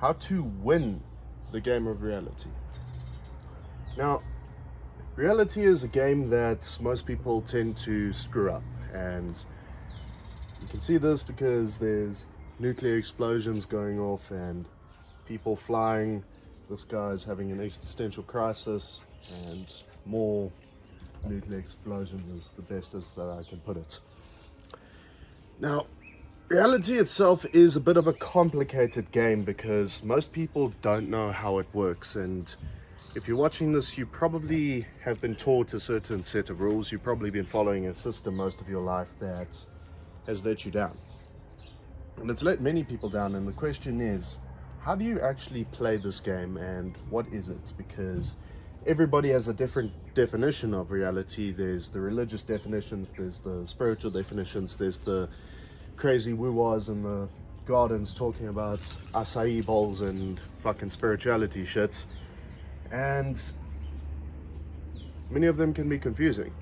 how to win the game of reality. Now, reality is a game that most people tend to screw up, and you can see this because there's nuclear explosions going off and people flying. This guy's having an existential crisis, and more nuclear explosions is the best as that I can put it. Now, reality itself is a bit of a complicated game because most people don't know how it works, and if you're watching this, you probably have been taught a certain set of rules. You've probably been following a system most of your life that has let you down. And it's let many people down, and the question is, how do you actually play this game and what is it? Because everybody has a different definition of reality. There's the religious definitions, there's the spiritual definitions, there's the crazy woo-wahs in the gardens talking about acai bowls and fucking spirituality shit. And many of them can be confusing.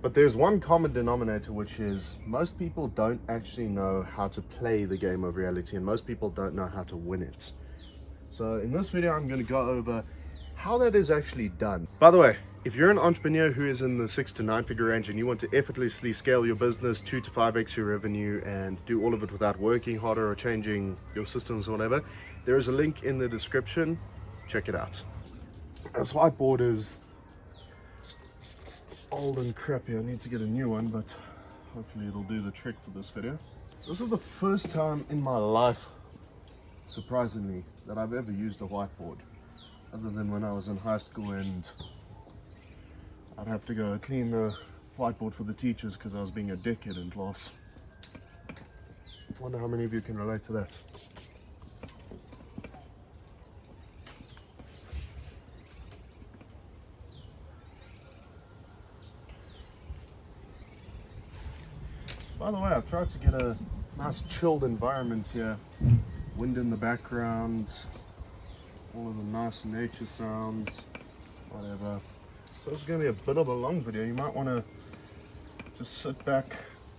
But there's one common denominator, which is most people don't actually know how to play the game of reality, and most people don't know how to win it. So in this video, I'm going to go over how that is actually done. By the way, if you're an entrepreneur who is in the 6 to 9 figure range and you want to effortlessly scale your business 2 to 5x your revenue and do all of it without working harder or changing your systems or whatever, there is a link in the description. Check it out. This whiteboard is old and crappy. I need to get a new one, but hopefully it'll do the trick for this video. This is the first time in my life, surprisingly, that I've ever used a whiteboard, other than when I was in high school and I'd have to go clean the whiteboard for the teachers because I was being a dickhead in class. I wonder how many of you can relate to that. By the way, I've tried to get a nice chilled environment here. Wind in the background, all of the nice nature sounds, whatever. So this is going to be a bit of a long video. You might want to just sit back,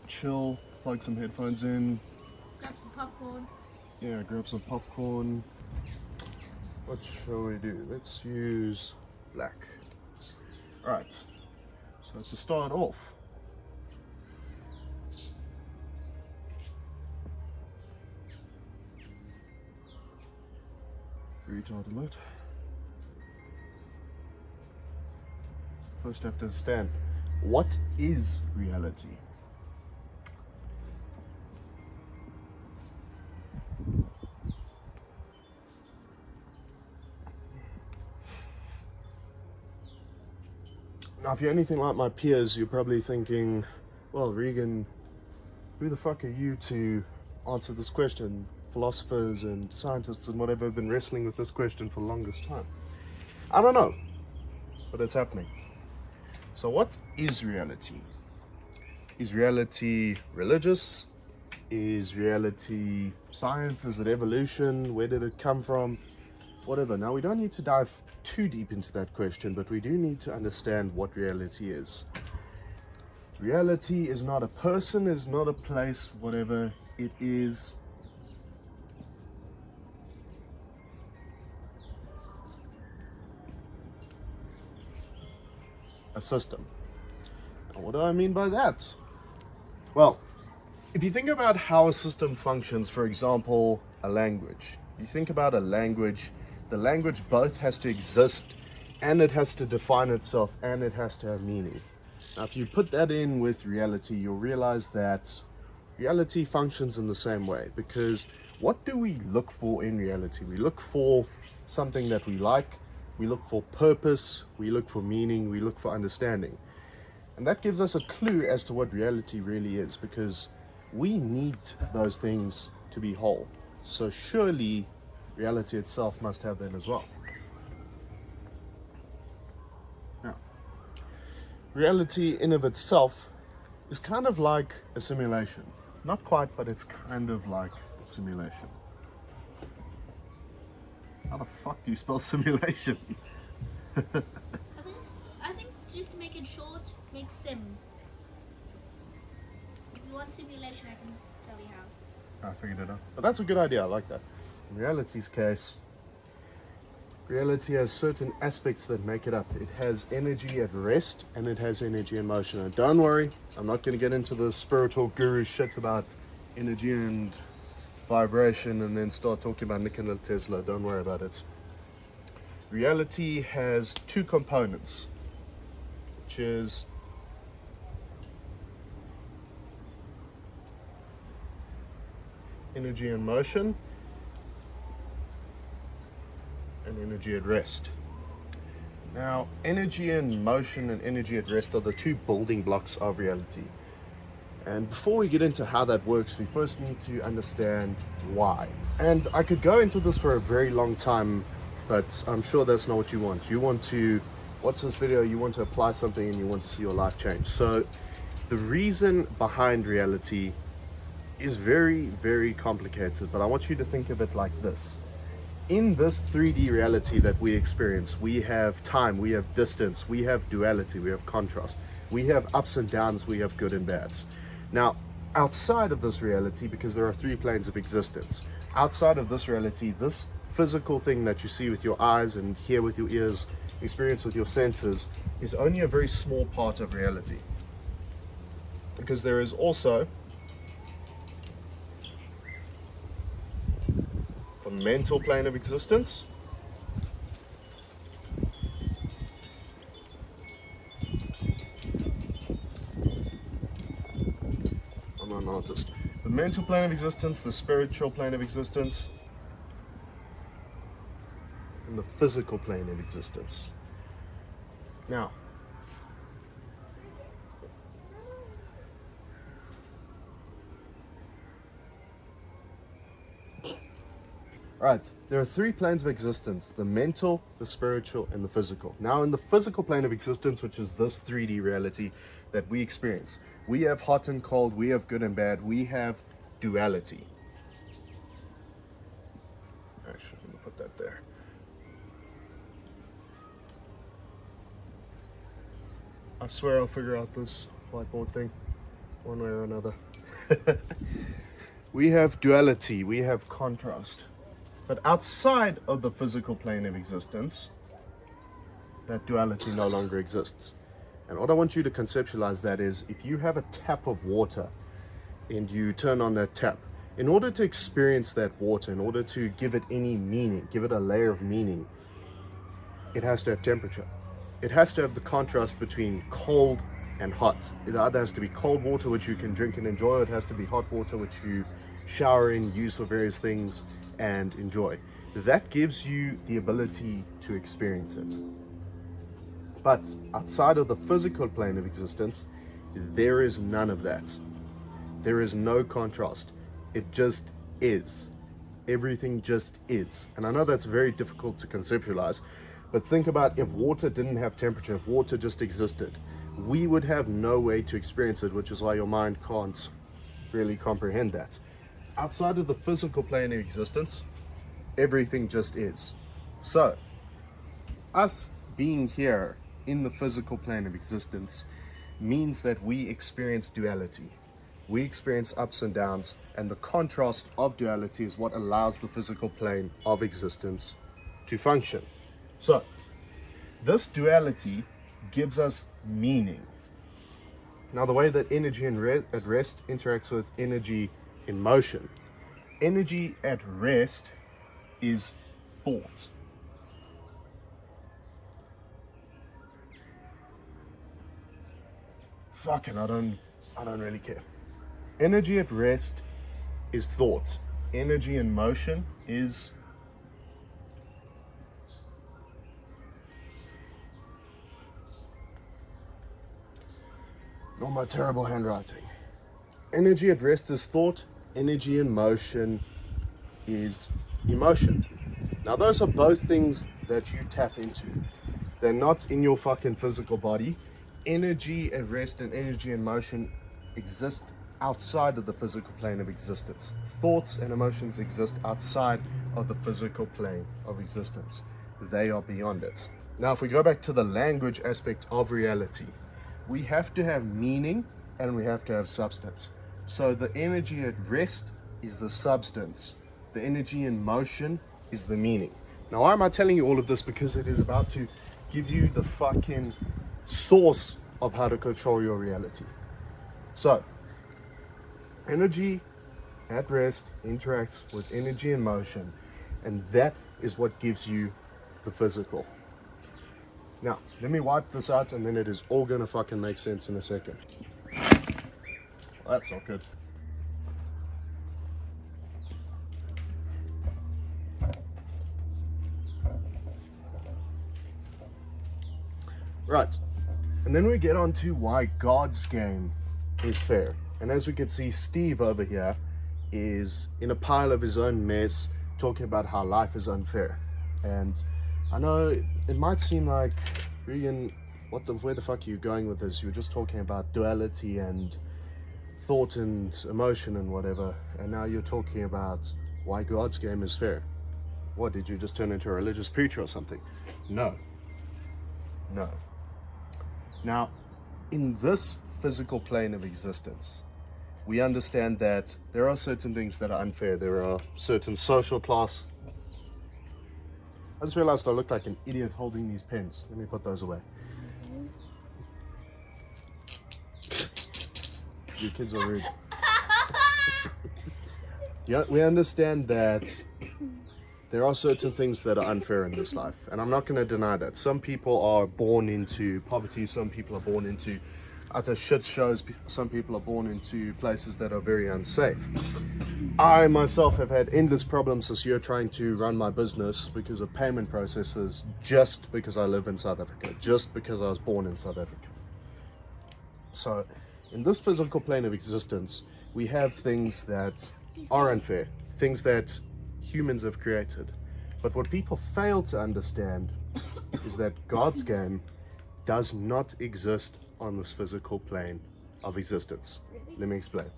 chill, plug some headphones in. Grab some popcorn. Yeah, grab some popcorn. What shall we do? Let's use black. Alright, so to start off, retard alert. First, I have to understand, what is reality? Now, if you're anything like my peers, you're probably thinking, well, Regan, who the fuck are you to answer this question? Philosophers and scientists and whatever have been wrestling with this question for the longest time. I don't know, but it's happening. So what is reality? Is reality religious? Is reality science? Is it evolution? Where did it come from? Whatever. Now, we don't need to dive too deep into that question, but we do need to understand what reality is. Reality is not a person, is not a place, whatever. It is a system. Now, what do I mean by that? Well, if you think about how a system functions, for example, a language. You think about a language, the language both has to exist and it has to define itself and it has to have meaning. Now, if you put that in with reality, you'll realize that reality functions in the same way, because what do we look for in reality? We look for something that we like. We look for purpose, we look for meaning, we look for understanding. And that gives us a clue as to what reality really is, because we need those things to be whole. So surely reality itself must have them as well. Now, reality in of itself is kind of like a simulation. Not quite, but it's kind of like a simulation. How the fuck do you spell simulation? I think just to make it short, make sim. If you want simulation, I can tell you how. I figured it out. But that's a good idea, I like that. In reality's case, reality has certain aspects that make it up. It has energy at rest and it has energy in motion. And don't worry, I'm not going to get into the spiritual guru shit about energy and vibration and then start talking about Nikola Tesla. Don't worry about it. Reality has two components, which is energy in motion and energy at rest. Now, energy in motion and energy at rest are the two building blocks of reality. And before we get into how that works, we first need to understand why. And I could go into this for a very long time, but I'm sure that's not what you want. You want to watch this video, you want to apply something, and you want to see your life change. So the reason behind reality is very, very complicated, but I want you to think of it like this. In this 3D reality that we experience, we have time, we have distance, we have duality, we have contrast, we have ups and downs, we have good and bads. Now, outside of this reality, because there are three planes of existence, outside of this reality, this physical thing that you see with your eyes and hear with your ears, experience with your senses, is only a very small part of reality. Because there is also the mental plane of existence, I'm not an artist, the mental plane of existence, the spiritual plane of existence, and the physical plane of existence. Now, right, there are three planes of existence: the mental, the spiritual, and the physical. Now, in the physical plane of existence, which is this 3D reality that we experience, we have hot and cold, we have good and bad, we have duality. Actually, let me put that there. I swear I'll figure out this whiteboard thing one way or another. We have duality, we have contrast. But outside of the physical plane of existence, that duality no longer exists. And what I want you to conceptualize that is, if you have a tap of water and you turn on that tap, in order to experience that water, in order to give it any meaning, give it a layer of meaning, it has to have temperature. It has to have the contrast between cold and hot. It either has to be cold water, which you can drink and enjoy, or it has to be hot water, which you shower in, use for various things, and enjoy. That gives you the ability to experience it. But outside of the physical plane of existence, there is none of that. There is no contrast. It just is. Everything just is. And I know that's very difficult to conceptualize, but think about if water didn't have temperature, if water just existed, we would have no way to experience it, which is why your mind can't really comprehend that. Outside of the physical plane of existence, everything just is. So, us being here in the physical plane of existence means that we experience duality. We experience ups and downs, and the contrast of duality is what allows the physical plane of existence to function. So, this duality gives us meaning. Now, the way that energy at rest interacts with energy in motion, energy at rest is thought. Fucking, I don't really care. Energy at rest is thought. Energy in motion is not my terrible handwriting. Energy at rest is thought. Energy in motion is emotion. Now, those are both things that you tap into. They're not in your fucking physical body. Energy at rest and energy in motion exist outside of the physical plane of existence. Thoughts and emotions exist outside of the physical plane of existence. They are beyond it. Now, if we go back to the language aspect of reality, we have to have meaning and we have to have substance. So the energy at rest is the substance the energy in motion is the meaning. Now, why am I telling you all of this? Because it is about to give you the fucking source of how to control your reality. So, energy at rest interacts with energy in motion, and that is what gives you the physical. Now, let me wipe this out, and then it is all gonna fucking make sense in a second. Well, that's not good. Right, and then we get on to why God's game is fair. And as we can see, Steve over here is in a pile of his own mess, talking about how life is unfair. And I know it might seem like, Regan, where the fuck are you going with this? You were just talking about duality and thought and emotion and whatever, and now you're talking about why God's game is fair. What, did you just turn into a religious preacher or something? No. Now, in this physical plane of existence, we understand that there are certain things that are unfair. There are certain social class. I just realized I looked like an idiot holding these pens. Let me put those away. You kids are rude. Yeah, we understand that there are certain things that are unfair in this life, and I'm not going to deny that. Some people are born into poverty, some people are born into utter shit shows, some people are born into places that are very unsafe. I myself have had endless problems this year trying to run my business because of payment processes, just because I live in South Africa, just because I was born in South Africa. So in this physical plane of existence, we have things that are unfair, things that humans have created. But what people fail to understand is that God's game does not exist on this physical plane of existence. Let me explain.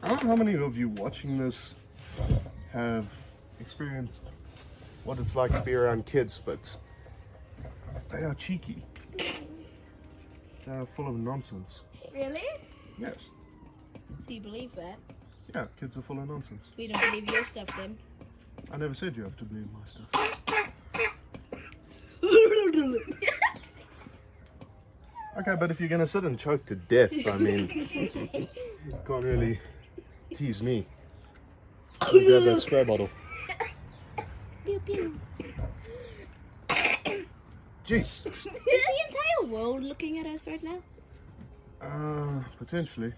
I don't know how many of you watching this have experienced what it's like to be around kids, but they are cheeky. They are full of nonsense. Really? Yes. So you believe that? Yeah, kids are full of nonsense. We don't believe your stuff then. I never said you have to believe my stuff. Okay, but if you're gonna sit and choke to death, I mean, you can't really tease me. Let me grab that spray bottle. Pew pew. Jeez. Is the entire world looking at us right now? Potentially.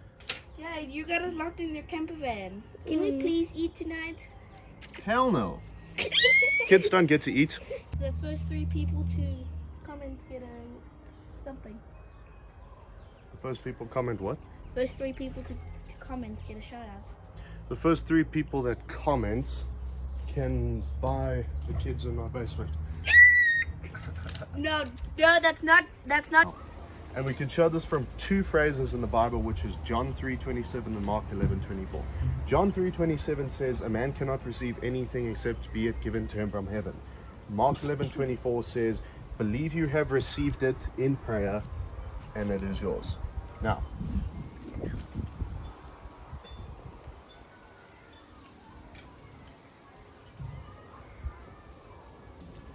Yeah, you got us locked in your camper van. Can we please eat tonight? Hell no. Kids don't get to eat. The first 3 people to comment get a something. The first people comment what? First 3 people to comment get a shout out. The first 3 people that comment can buy the kids in my basement. No, that's not. And we can show this from 2 phrases in the Bible, which is John 3:27 and Mark 11:24. John 3:27 says, "A man cannot receive anything except be it given to him from heaven." Mark 11:24 says, "Believe you have received it in prayer, and it is yours." Now,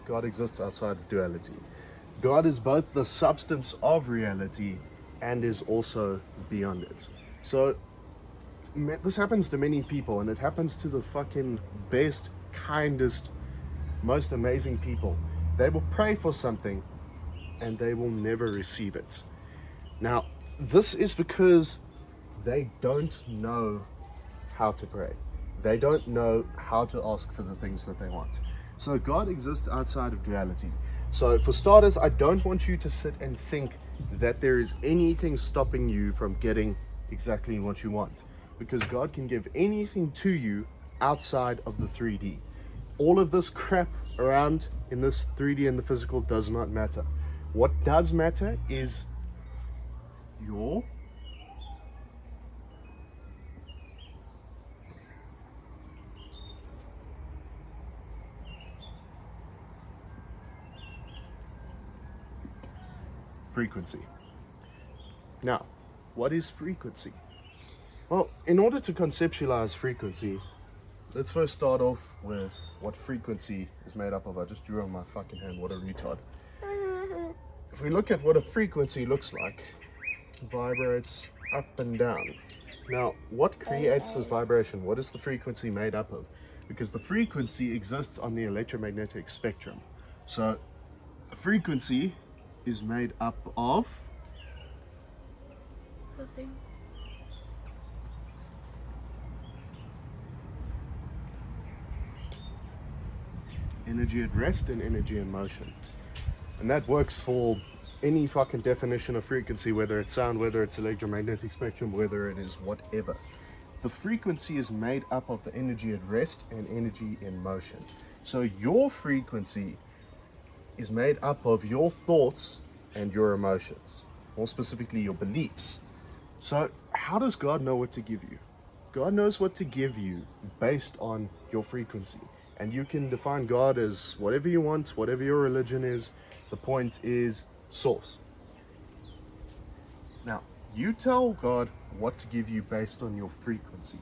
God exists outside of duality. God is both the substance of reality and is also beyond it. So this happens to many people, and it happens to the fucking best, kindest, most amazing people. They will pray for something and they will never receive it. Now, this is because they don't know how to pray. They don't know how to ask for the things that they want. So God exists outside of duality. So for starters, I don't want you to sit and think that there is anything stopping you from getting exactly what you want, because God can give anything to you outside of the 3D. All of this crap around in this 3D and the physical does not matter. What does matter is your frequency. Now, what is frequency? Well, in order to conceptualize frequency, let's first start off with what frequency is made up of. I just drew on my fucking hand, what a retard. If we look at what a frequency looks like, it vibrates up and down. Now, what creates this vibration? What is the frequency made up of? Because the frequency exists on the electromagnetic spectrum. So, a frequency is made up of Nothing. energy at rest and energy in motion. And that works for any fucking definition of frequency, whether it's sound, whether it's electromagnetic spectrum, whether it is whatever. The frequency is made up of the energy at rest and energy in motion. So your frequency is made up of your thoughts and your emotions, more specifically your beliefs. So how does God know what to give you? God knows what to give you based on your frequency. And you can define God as whatever you want, whatever your religion is. The point is source. Now, you tell God what to give you based on your frequency.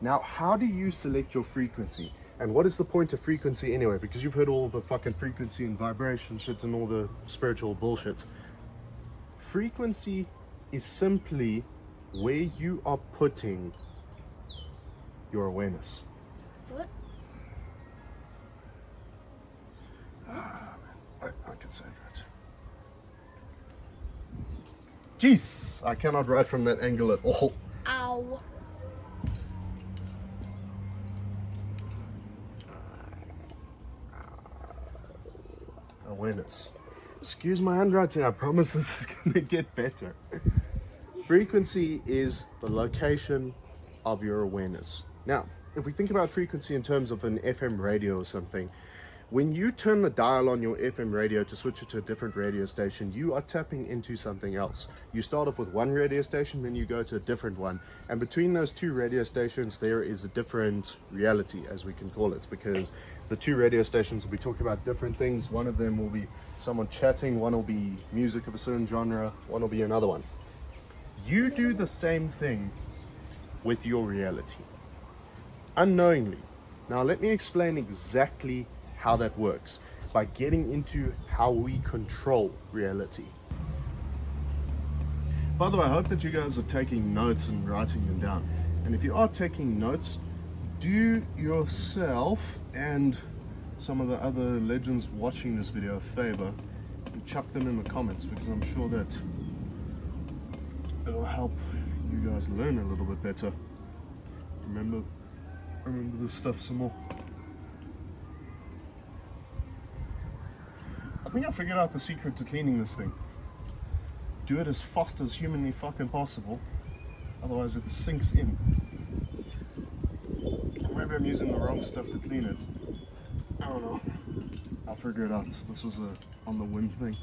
Now, how do you select your frequency? And what is the point of frequency anyway? Because you've heard all the fucking frequency and vibration shit and all the spiritual bullshit. Frequency is simply where you are putting your awareness. What? I can say that. Jeez, I cannot write from that angle at all. Ow. Awareness. Excuse my handwriting, I promise this is gonna get better. Frequency is the location of your awareness. Now, if we think about frequency in terms of an FM radio or something, when you turn the dial on your FM radio to switch it to a different radio station, you are tapping into something else. You start off with one radio station, then you go to a different one. And between those two radio stations, there is a different reality, as we can call it, because the two radio stations will be talking about different things. One of them will be someone chatting, one will be music of a certain genre, one will be another one. You do the same thing with your reality, unknowingly. Now, let me explain exactly how that works by getting into how we control reality. By the way, I hope that you guys are taking notes and writing them down. And if you are taking notes, do yourself and some of the other legends watching this video a favor and chuck them in the comments, because I'm sure that it'll help you guys learn a little bit better. Remember this stuff some more. I think I figured out the secret to cleaning this thing. Do it as fast as humanly fucking possible, otherwise it sinks in. Maybe I'm using the wrong stuff to clean it. I don't know. I'll figure it out. This was a on the whim thing.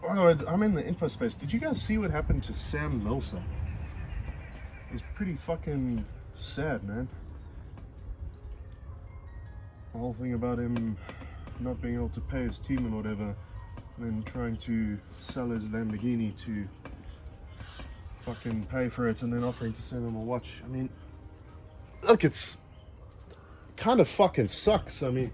By the way, I'm in the info space. Did you guys see what happened to Sam Milsa? It was pretty fucking sad, man. The whole thing about him not being able to pay his team and whatever, and then trying to sell his Lamborghini to fucking pay for it, and then offering to send him a watch. I mean, look, it's kind of fucking sucks. I mean,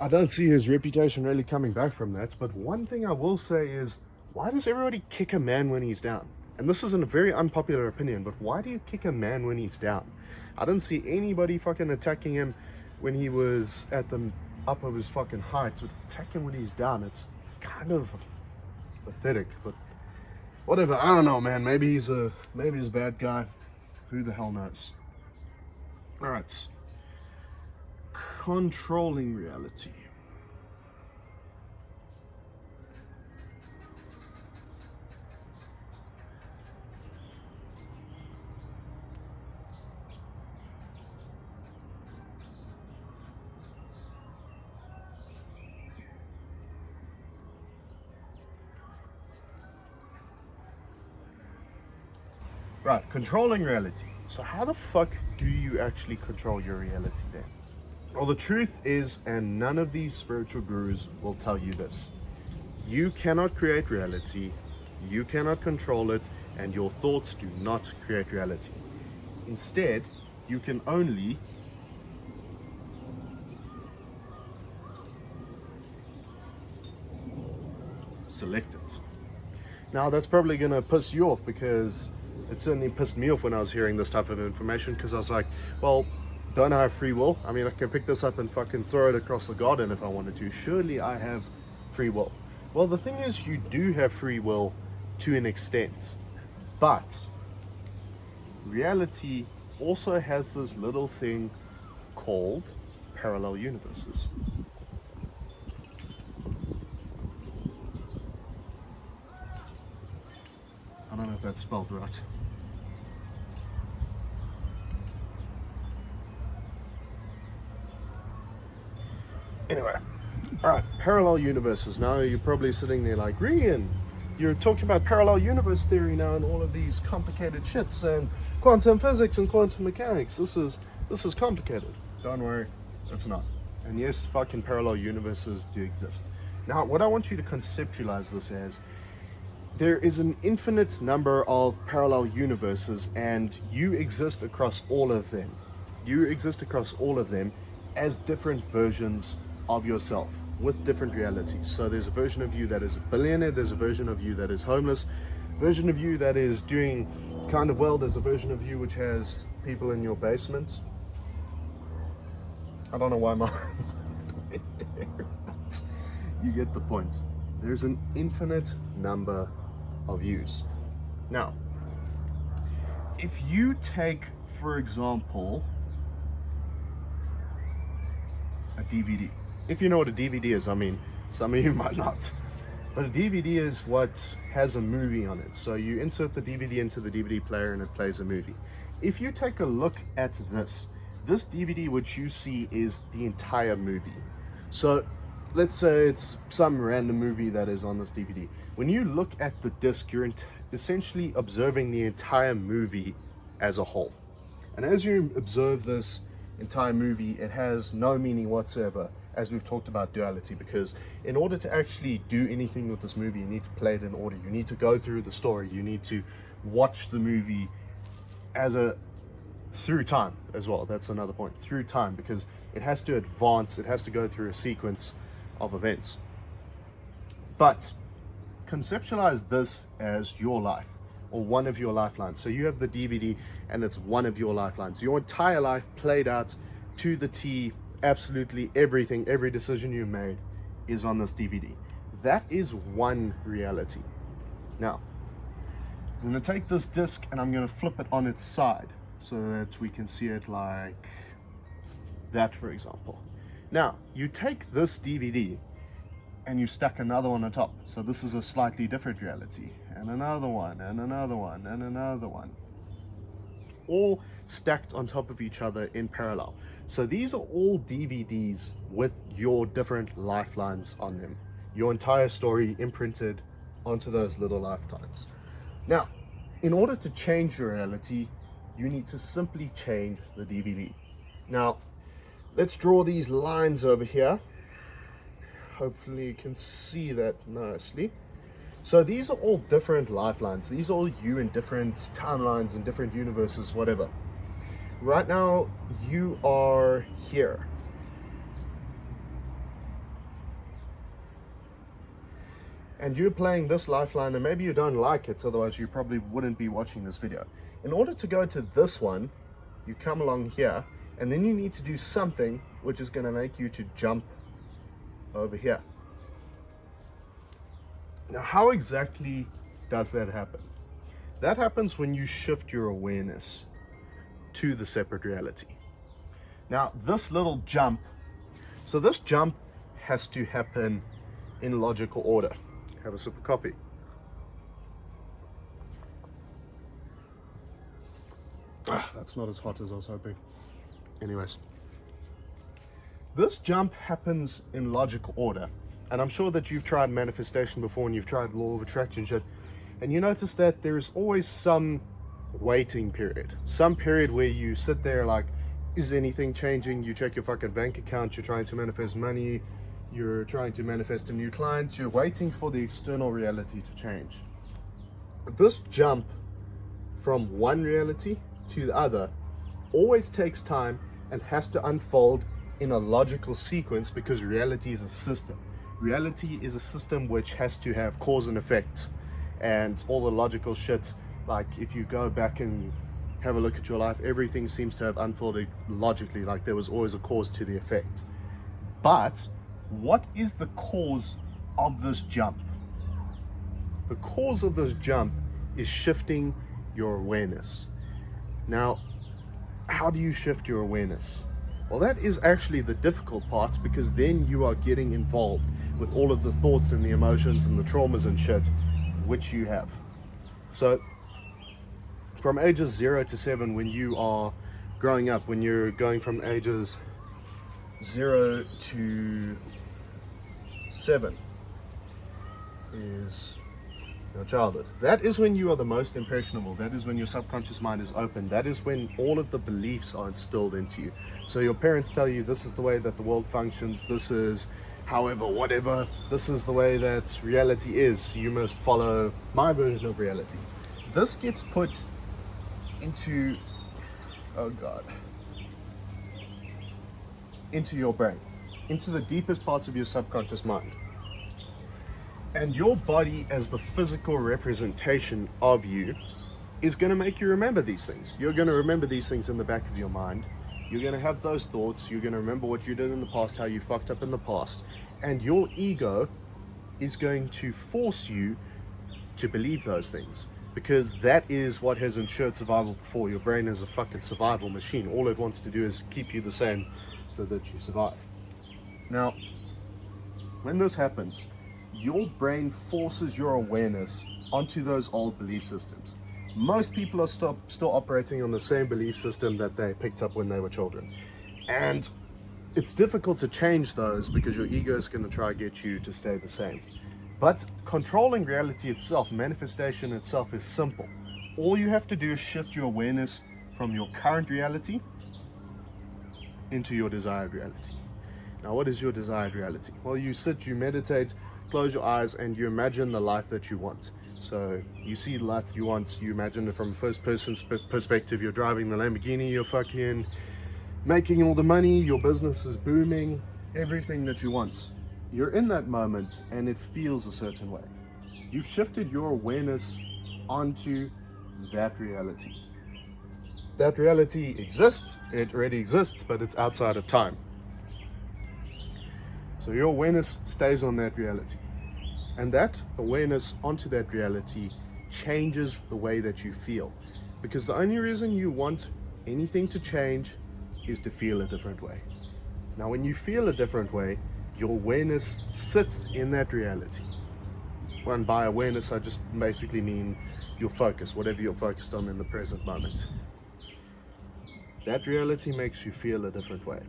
I don't see his reputation really coming back from that, but one thing I will say is, why does everybody kick a man when he's down? And this isn't a very unpopular opinion, but why do you kick a man when he's down? I don't see anybody fucking attacking him when he was at the up of his fucking height, but attack him when he's down. It's kind of pathetic, but whatever. I don't know, man. Maybe he's a bad guy. Who the hell knows? All right. Controlling reality. Right, controlling reality. So how the fuck do you actually control your reality then? Well, the truth is, and none of these spiritual gurus will tell you this, you cannot create reality, you cannot control it, and your thoughts do not create reality. Instead, you can only select it. Now that's probably gonna piss you off, because it certainly pissed me off when I was hearing this type of information, because I was like, well, don't I have free will? I mean, I can pick this up and fucking throw it across the garden if I wanted to. Surely I have free will. Well, the thing is, you do have free will to an extent, but reality also has this little thing called parallel universes. I don't know if that's spelled right. Anyway, alright, parallel universes. Now you're probably sitting there like, Rian, you're talking about parallel universe theory now and all of these complicated shits and quantum physics and quantum mechanics. This is complicated. Don't worry, it's not. And yes, fucking parallel universes do exist. Now, what I want you to conceptualize this as, there is an infinite number of parallel universes, and you exist across all of them. You exist across all of them as different versions of yourself with different realities. So there's a version of you that is a billionaire, there's a version of you that is homeless, version of you that is doing kind of well, there's a version of you which has people in your basement. I don't know why my went there, but you get the point. There's an infinite number of yous. Now, if you take, for example, a DVD. If you know what a DVD is, I mean, some of you might not. But a DVD is what has a movie on it. So you insert the DVD into the DVD player and it plays a movie. If you take a look at this DVD which you see is the entire movie. So let's say it's some random movie that is on this DVD. When you look at the disc, you're essentially observing the entire movie as a whole. And as you observe this entire movie, it has no meaning whatsoever, as we've talked about duality, because in order to actually do anything with this movie, you need to play it in order. You need to go through the story. You need to watch the movie through time as well. That's another point, through time, because it has to advance, it has to go through a sequence of events. But conceptualize this as your life, or one of your lifelines. So you have the DVD and it's one of your lifelines. Your entire life played out to the T, absolutely everything, every decision you made is on this DVD. That is one reality. Now, I'm going to take this disc and I'm going to flip it on its side so that we can see it like that, for example. Now, you take this DVD and you stack another one on top. So this is a slightly different reality, and another one, and another one, and another one. All stacked on top of each other in parallel. So these are all DVDs with your different lifelines on them. Your entire story imprinted onto those little lifelines. Now, in order to change your reality, you need to simply change the DVD. Now, let's draw these lines over here. Hopefully you can see that nicely. So these are all different lifelines. These are all you in different timelines and different universes, whatever. Right now, you are here. And you're playing this lifeline, and maybe you don't like it, otherwise you probably wouldn't be watching this video. In order to go to this one, you come along here, and then you need to do something which is going to make you to jump over here. Now, how exactly does that happen? That happens when you shift your awareness to the separate reality. Now, this little jump, so this jump has to happen in logical order. Have a sip of coffee. That's not as hot as I was hoping. Anyways, this jump happens in logical order. And I'm sure that you've tried manifestation before and you've tried law of attraction shit. And you notice that there is always some waiting period, some period where you sit there like, is anything changing? You check your fucking bank account, you're trying to manifest money, you're trying to manifest a new client, you're waiting for the external reality to change. This jump from one reality to the other always takes time and has to unfold in a logical sequence, because reality is a system. Reality is a system which has to have cause and effect, and all the logical shit. Like if you go back and have a look at your life, everything seems to have unfolded logically, like there was always a cause to the effect. But what is the cause of this jump? The cause of this jump is shifting your awareness. Now, how do you shift your awareness? Well, that is actually the difficult part, because then you are getting involved with all of the thoughts and the emotions and the traumas and shit which you have. So from ages 0 to 7, when you are growing up, when you're going from ages 0 to 7 is your childhood. That is when you are the most impressionable. That is when your subconscious mind is open. That is when all of the beliefs are instilled into you. So your parents tell you this is the way that the world functions, this is however, whatever, this is the way that reality is. You must follow my version of reality. This gets put into, oh God, into your brain, into the deepest parts of your subconscious mind. And your body, as the physical representation of you, is going to make you remember these things. You're going to remember these things in the back of your mind. You're going to have those thoughts. You're going to remember what you did in the past, how you fucked up in the past. And your ego is going to force you to believe those things, because that is what has ensured survival before. Your brain is a fucking survival machine. All it wants to do is keep you the same so that you survive. Now, when this happens, your brain forces your awareness onto those old belief systems. Most people are still operating on the same belief system that they picked up when they were children. And it's difficult to change those, because your ego is going to try to get you to stay the same. But controlling reality itself, manifestation itself, is simple. All you have to do is shift your awareness from your current reality into your desired reality. Now, what is your desired reality? Well, you sit, you meditate, close your eyes, and you imagine the life that you want. So you see the life you want, you imagine it from a first person's perspective. You're driving the Lamborghini, you're fucking making all the money, your business is booming, everything that you want. You're in that moment and it feels a certain way. You've shifted your awareness onto that reality. That reality exists, it already exists, but it's outside of time. So your awareness stays on that reality. And that awareness onto that reality changes the way that you feel. Because the only reason you want anything to change is to feel a different way. Now, when you feel a different way, your awareness sits in that reality. And by awareness, I just basically mean your focus, whatever you're focused on in the present moment. That reality makes you feel a different way.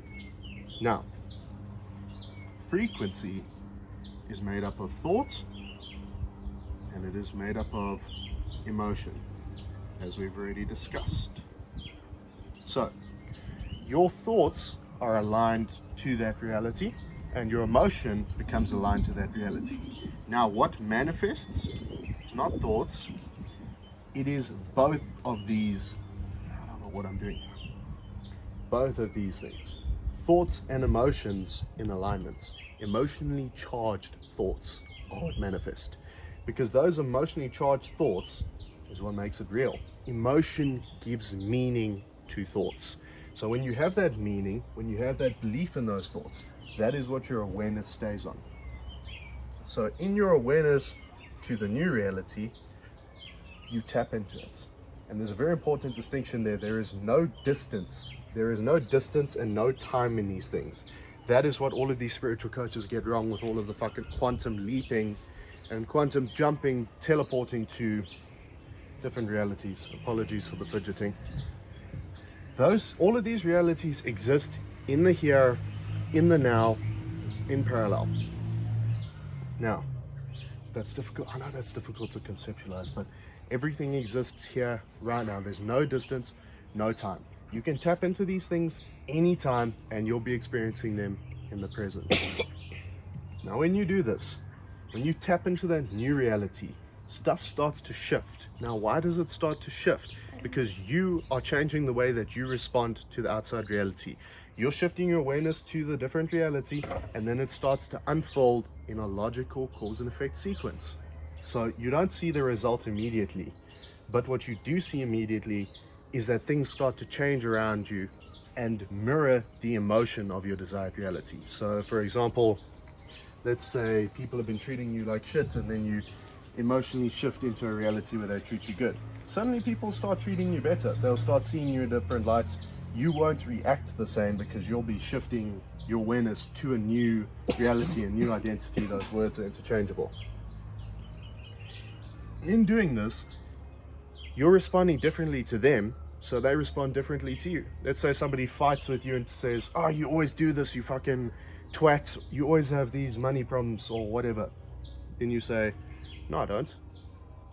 Now, frequency is made up of thought, and it is made up of emotion, as we've already discussed. So, your thoughts are aligned to that reality, and your emotion becomes aligned to that reality. Now, what manifests? It's not thoughts, it is both of these. I don't know what I'm doing. Both of these things. Thoughts and emotions in alignment. Emotionally charged thoughts are what manifest, because those emotionally charged thoughts is what makes it real. Emotion gives meaning to thoughts. So when you have that meaning, when you have that belief in those thoughts, that is what your awareness stays on. So in your awareness to the new reality, you tap into it. And there's a very important distinction there. There is no distance. There is no distance and no time in these things. That is what all of these spiritual coaches get wrong with all of the fucking quantum leaping and quantum jumping, teleporting to different realities. Apologies for the fidgeting. All of these realities exist in the here, in the now, in parallel. Now, that's difficult. I know that's difficult to conceptualize, but Everything exists here right now. There's no distance, no time. You can tap into these things anytime and you'll be experiencing them in the present. Now when you do this, when you tap into that new reality, stuff starts to shift. Now why does it start to shift? Because you are changing the way that you respond to the outside reality. You're shifting your awareness to the different reality, and then it starts to unfold in a logical cause and effect sequence. So you don't see the result immediately, but what you do see immediately is that things start to change around you and mirror the emotion of your desired reality. So for example, let's say people have been treating you like shit, and then you emotionally shift into a reality where they treat you good. Suddenly people start treating you better. They'll start seeing you in different lights. You won't react the same because you'll be shifting your awareness to a new reality, a new identity. Those words are interchangeable. In doing this, you're responding differently to them, so they respond differently to you. Let's say somebody fights with you and says, oh, you always do this, you fucking twat, you always have these money problems or whatever. Then you say, no, I don't.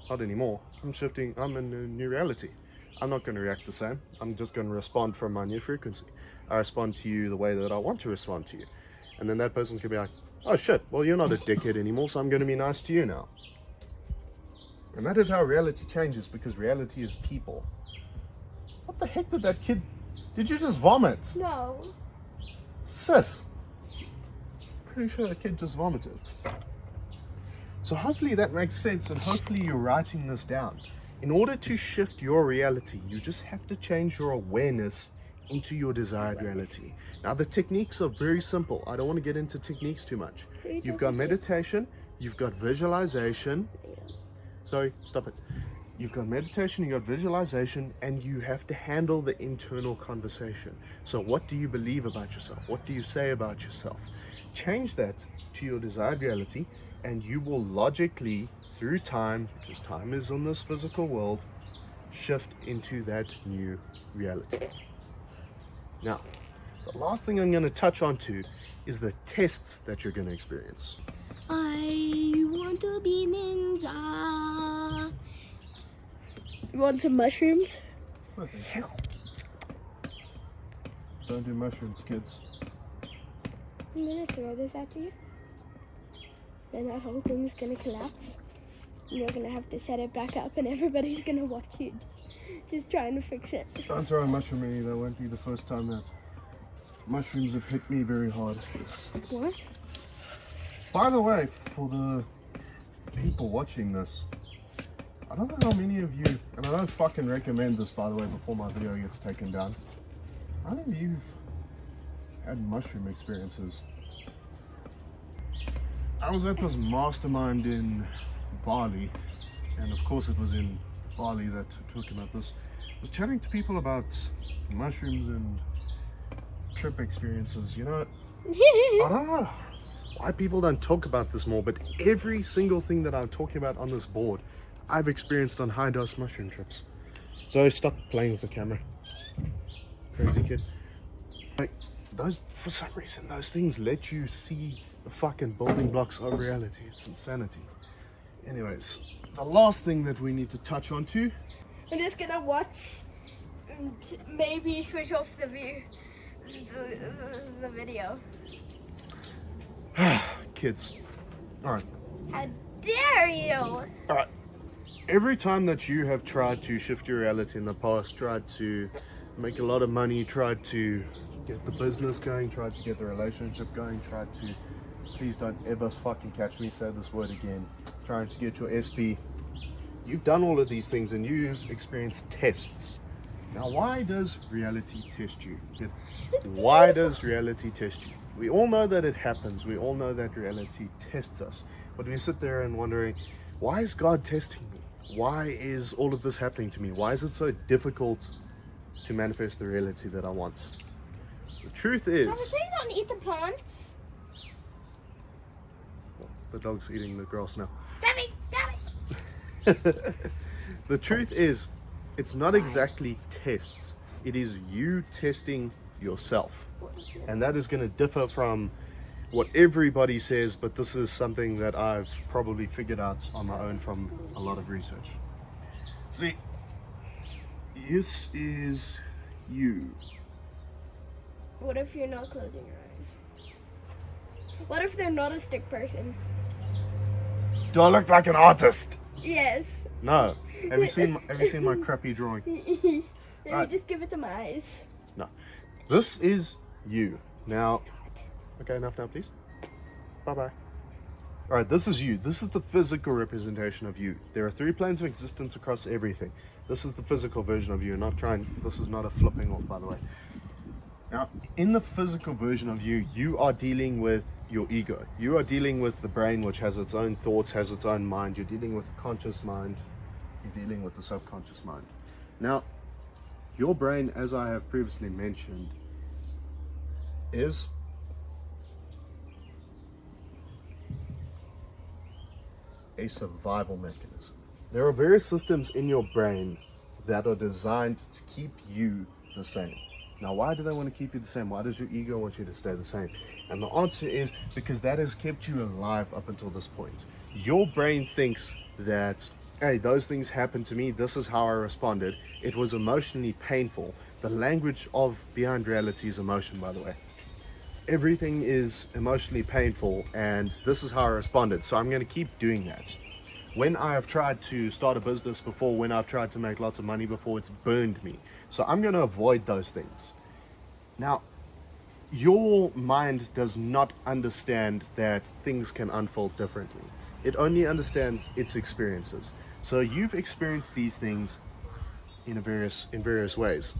Not anymore. I'm shifting, I'm in a new reality. I'm not going to react the same. I'm just going to respond from my new frequency. I respond to you the way that I want to respond to you. And then that person could be like, oh shit, well you're not a dickhead anymore, so I'm going to be nice to you now. And that is how reality changes, because reality is people. What the heck did that kid... Did you just vomit? No. Sis. Pretty sure the kid just vomited. So hopefully that makes sense, and hopefully you're writing this down. In order to shift your reality, you just have to change your awareness into your desired reality. Now the techniques are very simple. I don't want to get into techniques too much. You've got meditation, you've got visualization. Sorry, stop it. You've got meditation, you've got visualization, and you have to handle the internal conversation. So what do you believe about yourself? What do you say about yourself? Change that to your desired reality, and you will logically, through time, because time is on this physical world, shift into that new reality. Now, the last thing I'm going to touch on to is the tests that you're going to experience. I want to be ninja. You want some mushrooms? Okay. Don't do mushrooms, kids. I'm gonna throw this at you. Then that whole thing is gonna collapse. And you're gonna have to set it back up, and everybody's gonna watch you just trying to fix it. Don't throw a mushroom at me. That won't be the first time that mushrooms have hit me very hard. What? By the way, for the people watching this, I don't know how many of you, and I don't fucking recommend this by the way before my video gets taken down, how many of you had mushroom experiences? I was at this mastermind in Bali, and of course it was in Bali that talking about this. I was chatting to people about mushrooms and trip experiences. You know, I don't know why people don't talk about this more, but every single thing that I'm talking about on this board, I've experienced on high dose mushroom trips. So stop playing with the camera, crazy kid. Like those, for some reason, those things let you see the fucking building blocks of reality. It's insanity. Anyways, the last thing that we need to touch on to. I'm just gonna watch and maybe switch off the video. Kids. Alright. How dare you? Alright. Every time that you have tried to shift your reality in the past, tried to make a lot of money, tried to get the business going, tried to get the relationship going, tried to, please don't ever fucking catch me say this word again, trying to get your SP, you've done all of these things and you've experienced tests. Now why does reality test you? Why does reality test you? We all know that it happens, we all know that reality tests us, but we sit there and wondering, why is God testing me? Why is all of this happening to me? Why is it so difficult to manifest the reality that I want? The truth is... Mama, please don't eat the plants. The dog's eating the grass now. Stop it! The truth is, it's not exactly tests. It is you testing yourself. And that is going to differ from what everybody says, but this is something that I've probably figured out on my own from a lot of research. See, this is you. What if you're not closing your eyes? What if they're not a stick person? Do I look like an artist? Yes. No. Have you seen my crappy drawing? Let me Right. just give it some eyes. No. This is you. Now, okay, enough now, please. Bye-bye. All right, this is you. This is the physical representation of you. There are 3 planes of existence across everything. This is the physical version of you. This is not a flipping off, by the way. Now, in the physical version of you, you are dealing with your ego. You are dealing with the brain, which has its own thoughts, has its own mind. You're dealing with the conscious mind. You're dealing with the subconscious mind. Now, your brain, as I have previously mentioned, is a survival mechanism. There are various systems in your brain that are designed to keep you the same. Now, why do they want to keep you the same? Why does your ego want you to stay the same? And the answer is because that has kept you alive up until this point. Your brain thinks that, hey, those things happened to me. This is how I responded. It was emotionally painful. The language of behind reality is emotion, by the way. Everything is emotionally painful, and this is how I responded. So I'm going to keep doing that. When I have tried to start a business before, when I've tried to make lots of money before, it's burned me. So I'm going to avoid those things. Now, your mind does not understand that things can unfold differently. It only understands its experiences. So you've experienced these things in various ways.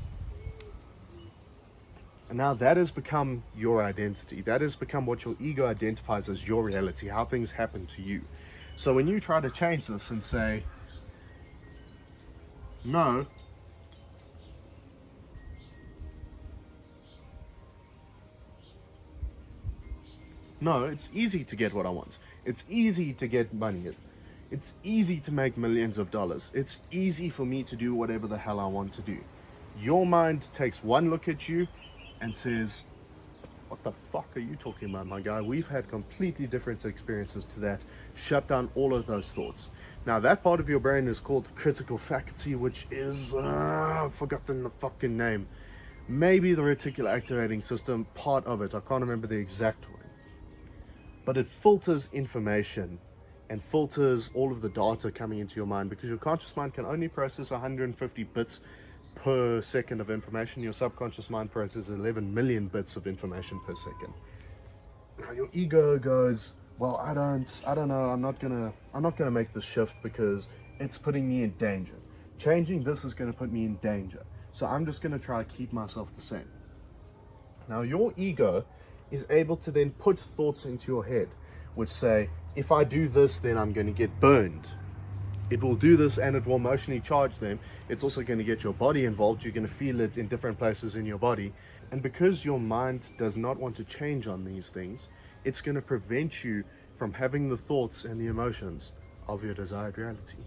And now that has become your identity. That has become what your ego identifies as your reality, how things happen to you. So when you try to change this and say, no, it's easy to get what I want. It's easy to get money. It's easy to make millions of dollars. It's easy for me to do whatever the hell I want to do. Your mind takes one look at you and says, what the fuck are you talking about, my guy? We've had completely different experiences to that. Shut down all of those thoughts. Now, that part of your brain is called the critical faculty, which is, I've forgotten the fucking name. Maybe the reticular activating system, part of it. I can't remember the exact one. But it filters information and filters all of the data coming into your mind, because your conscious mind can only process 150 bits per second of information. Your subconscious mind processes 11 million bits of information per second. Now your ego goes, well, I don't know, I'm not gonna make this shift because it's putting me in danger. Changing this is gonna put me in danger. So I'm just gonna try to keep myself the same. Now your ego is able to then put thoughts into your head which say, if I do this, then I'm going to get burned. It will do this and it will emotionally charge them. It's also going to get your body involved. You're going to feel it in different places in your body. And because your mind does not want to change on these things, it's going to prevent you from having the thoughts and the emotions of your desired reality.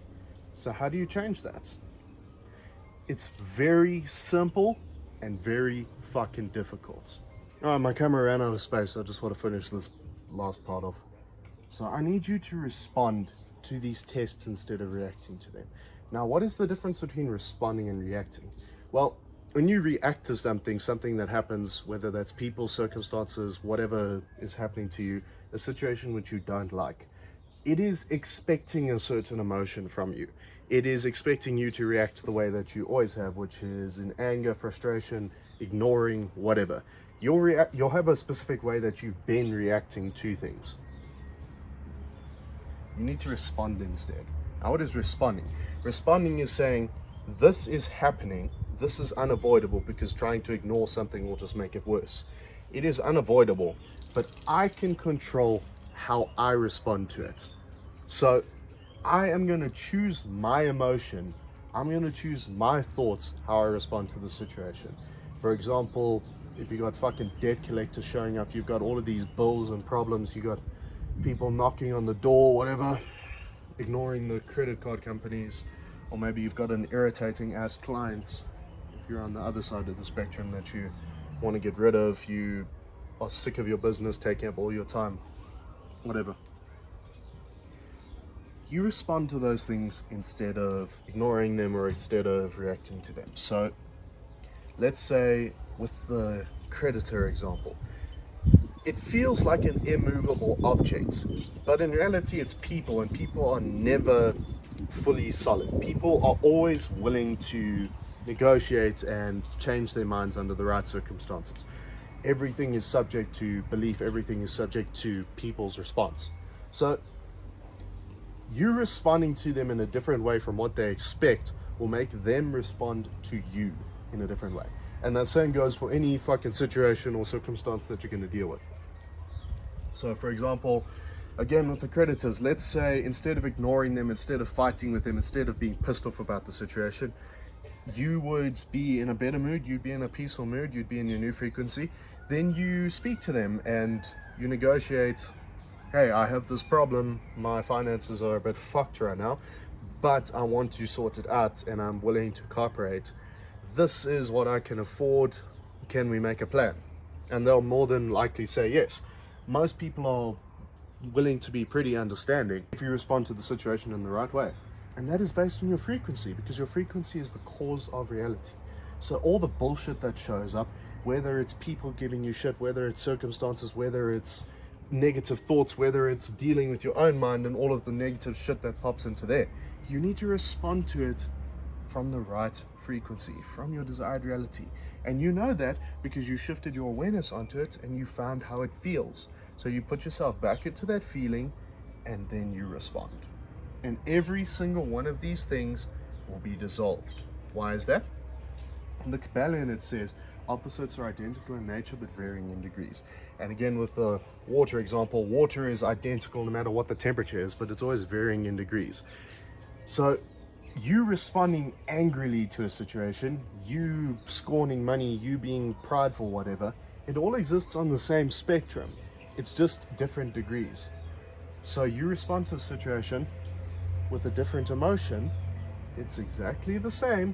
So how do you change that? It's very simple and very fucking difficult. Oh, my camera ran out of space. I just want to finish this last part off. So I need you to respond to these tests instead of reacting to them. Now, what is the difference between responding and reacting? Well, when you react to something that happens, whether that's people, circumstances, whatever is happening to you, a situation which you don't like, it is expecting a certain emotion from you. It is expecting you to react the way that you always have, which is in anger, frustration, ignoring, whatever. You'll have a specific way that you've been reacting to things. You need to respond instead. Now, what is responding? Responding is saying, this is happening, this is unavoidable, because trying to ignore something will just make it worse. It is unavoidable, but I can control how I respond to it. So I am going to choose my emotion. I'm going to choose my thoughts, how I respond to the situation. For example, if you got fucking debt collectors showing up, you've got all of these bills and problems, you got people knocking on the door, whatever, ignoring the credit card companies, or maybe you've got an irritating ass client. If you're on the other side of the spectrum that you want to get rid of, you are sick of your business taking up all your time, whatever. you respond to those things instead of ignoring them or instead of reacting to them. So let's say with the creditor example, it feels like an immovable object, but in reality it's people, and people are never fully solid. People are always willing to negotiate and change their minds under the right circumstances. Everything is subject to belief, everything is subject to people's response. So you responding to them in a different way from what they expect will make them respond to you in a different way. And that same goes for any fucking situation or circumstance that you're going to deal with. So for example, again with the creditors, let's say instead of ignoring them, instead of fighting with them, instead of being pissed off about the situation, you would be in a better mood, you'd be in a peaceful mood, you'd be in your new frequency. Then you speak to them and you negotiate, hey, I have this problem, my finances are a bit fucked right now, but I want to sort it out and I'm willing to cooperate. This is what I can afford, can we make a plan? And they'll more than likely say yes. Most people are willing to be pretty understanding if you respond to the situation in the right way. And that is based on your frequency, because your frequency is the cause of reality. So all the bullshit that shows up, whether it's people giving you shit, whether it's circumstances, whether it's negative thoughts, whether it's dealing with your own mind and all of the negative shit that pops into there, you need to respond to it from the right frequency, from your desired reality. And you know that because you shifted your awareness onto it and you found how it feels. So you put yourself back into that feeling and then you respond. And every single one of these things will be dissolved. Why is that? In the Kabbalion it says opposites are identical in nature but varying in degrees. And again with the water example, water is identical no matter what the temperature is, but it's always varying in degrees. So you responding angrily to a situation, you scorning money, you being prideful, whatever, it all exists on the same spectrum. It's just different degrees. So you respond to the situation with a different emotion, it's exactly the same,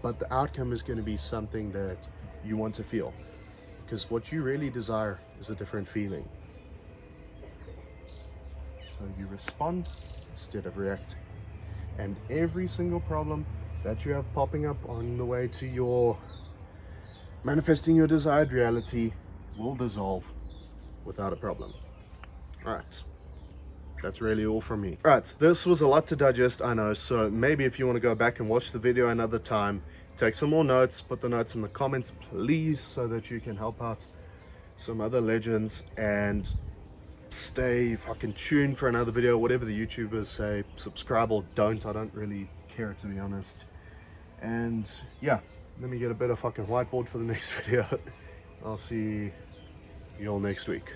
but the outcome is going to be something that you want to feel, because what you really desire is a different feeling. So you respond instead of reacting. And every single problem that you have popping up on the way to your manifesting your desired reality will dissolve without a problem. Alright, that's really all from me. Alright, this was a lot to digest, I know, so maybe if you want to go back and watch the video another time, take some more notes, put the notes in the comments please, so that you can help out some other legends, and stay fucking tuned for another video. Whatever the YouTubers say, subscribe or don't, I don't really care, to be honest. And yeah, let me get a better fucking whiteboard for the next video. I'll see you all next week.